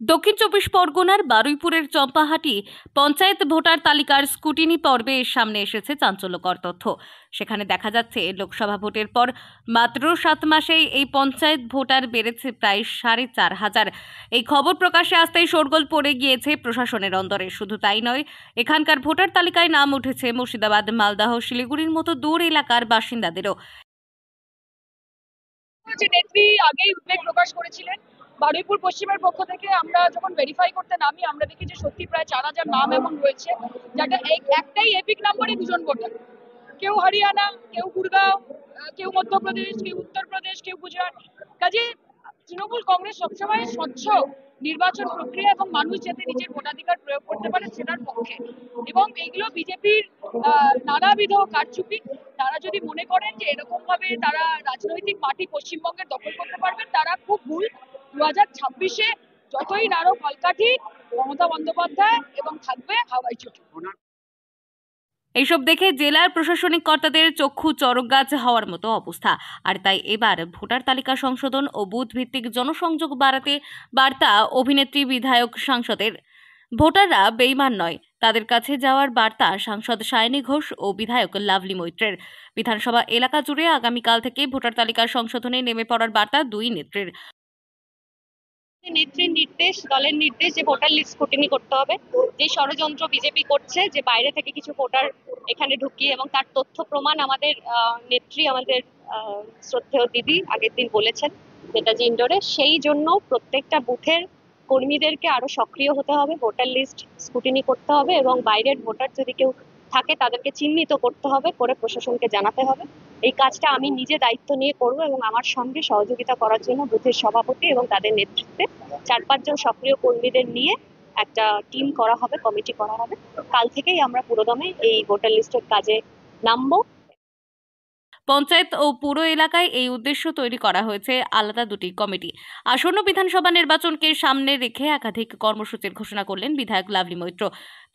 দক্ষিণ চব্বিশ পরগনার বারুইপুরের চম্পাহাটি পঞ্চায়েত ভোটার তালিকার স্ক্রুটিনি পর্বে সামনে এসেছে চাঞ্চল্যকর তথ্য। সেখানে দেখা যাচ্ছে লোকসভা ভোটের পর মাত্র 7 মাসেই এই পঞ্চায়েত ভোটার বেড়েছে প্রায় 4,500। এই খবর প্রকাশ্যে আসতেই শোরগোল পড়ে গিয়েছে প্রশাসনের অন্দরে। শুধু তাই নয়, এখানকার ভোটার তালিকায় নাম উঠেছে মুর্শিদাবাদ, মালদহ, শিলিগুড়ির মতো দূর এলাকার বাসিন্দাদেরও। নেত্রী আগেই উদ্বেগ প্রকাশ করেছিলেন। বারুইপুর পশ্চিমের পক্ষ থেকে আমরা যখন ভেরিফাই করতে নামি, আমরা দেখি যে সত্যি প্রায় 4,000 নাম এমন রয়েছে, যেটা একটাই এপিক নাম্বারে 2 জন ভোটার। কেউ হরিয়ানা, কেউ গুড়গাঁও, কেউ মধ্যপ্রদেশ, কেউ উত্তরপ্রদেশ, কেউ গুজরাট। কাজে তৃণমূল কংগ্রেস সবসময় স্বচ্ছ নির্বাচন প্রক্রিয়া এবং মানুষ যাতে নিজের ভোটাধিকার প্রয়োগ করতে পারে সেটার পক্ষে। এবং এইগুলো বিজেপির নানাবিধ কারচুপি। তারা যদি মনে করেন যে এরকম ভাবে তারা রাজনৈতিক মাটি পশ্চিমবঙ্গের দখল করতে পারবেন, তারা খুব ভুল। 2026-এ যতই নাড়ো কলকাঠি, মমতা বন্দ্যোপাধ্যায় এবং থাকবে হাওয়াই চটি। এইসব দেখে জেলার প্রশাসনিক কর্তাদের চক্ষু চড়কগাছ হওয়ার মতো অবস্থা। আর তাই এবার ভোটার তালিকা সংশোধন ও বুথ ভিত্তিক জনসংযোগ বাড়াতে বার্তা অভিনেত্রী, বিধায়ক, সাংসদের। ভোটাররা বেইমান নয়, তাদের কাছে যাওয়ার বার্তা সাংসদ সায়নী ঘোষ ও বিধায়ক লাভলি মৈত্রের। বিধানসভা এলাকা জুড়ে আগামীকাল থেকে ভোটার তালিকা সংশোধনে নেমে পড়ার বার্তা দুই নেত্রীর। নেত্রীর নির্দেশ, দলের নির্দেশ যে ভোটার লিস্ট স্ক্রুটিনি করতে হবে। যে ষড়যন্ত্র বিজেপি করছে যে বাইরে থেকে কিছু ভোটার এখানে ঢুকিয়ে, এবং তার তথ্য প্রমাণ আমাদের নেত্রী, আমাদের শ্রদ্ধেয় দিদি আগের দিন বলেছেন নেতাজি ইন্ডোরে। সেই জন্য প্রত্যেকটা বুথের কর্মীদেরকে আরো সক্রিয় হতে হবে, ভোটার লিস্ট স্ক্রুটিনি করতে হবে, এবং বাইরের ভোটার যদি কেউ থাকে তাদেরকে চিহ্নিত করতে হবে, করে প্রশাসনকে জানাতে হবে। এই কাজটা আমি নিজে দায়িত্ব নিয়ে করব, এবং আমার সঙ্গে সহযোগিতা করার জন্য বুথের সভাপতি এবং তাদের নেতৃত্বে 4-5 জন সক্রিয় কর্মীদের নিয়ে একটা টিম করা হবে, কমিটি করা হবে। কাল থেকেই আমরা পুরোদমে এই ভোটার লিস্টের কাজে নামবো। পঞ্চায়েত ও পুর এলাকায় এই উদ্দেশ্য তৈরি করা হয়েছে আলাদা দুটি কমিটি। আসন্ন বিধানসভা নির্বাচনকে সামনে রেখে একাধিক কর্মসূচির ঘোষণা করলেন বিধায়ক লাভলি মৈত্র।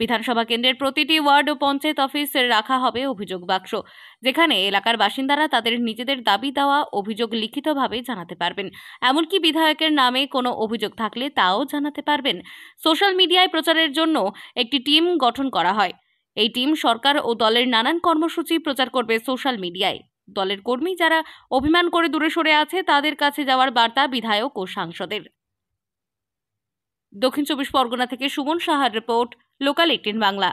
বিধানসভা কেন্দ্রের প্রতিটি ওয়ার্ড ও পঞ্চায়েত অফিসে রাখা হবে অভিযোগ বাক্স, যেখানে এলাকার বাসিন্দারা তাদের নিজেদের দাবি দেওয়া অভিযোগ লিখিতভাবে জানাতে পারবেন। এমনকি বিধায়কের নামে কোনো অভিযোগ থাকলে তাও জানাতে পারবেন। সোশ্যাল মিডিয়ায় প্রচারের জন্য একটি টিম গঠন করা হয়। এই টিম সরকার ও দলের নানান কর্মসূচি প্রচার করবে সোশ্যাল মিডিয়ায়। দলের কর্মী যারা অভিমান করে দূরে সরে আছে তাদের কাছে যাওয়ার বার্তা বিধায়ক ও সাংসদের। দক্ষিণ চব্বিশ পরগনা থেকে সুমন সাহার রিপোর্ট, লোকাল 18 বাংলা।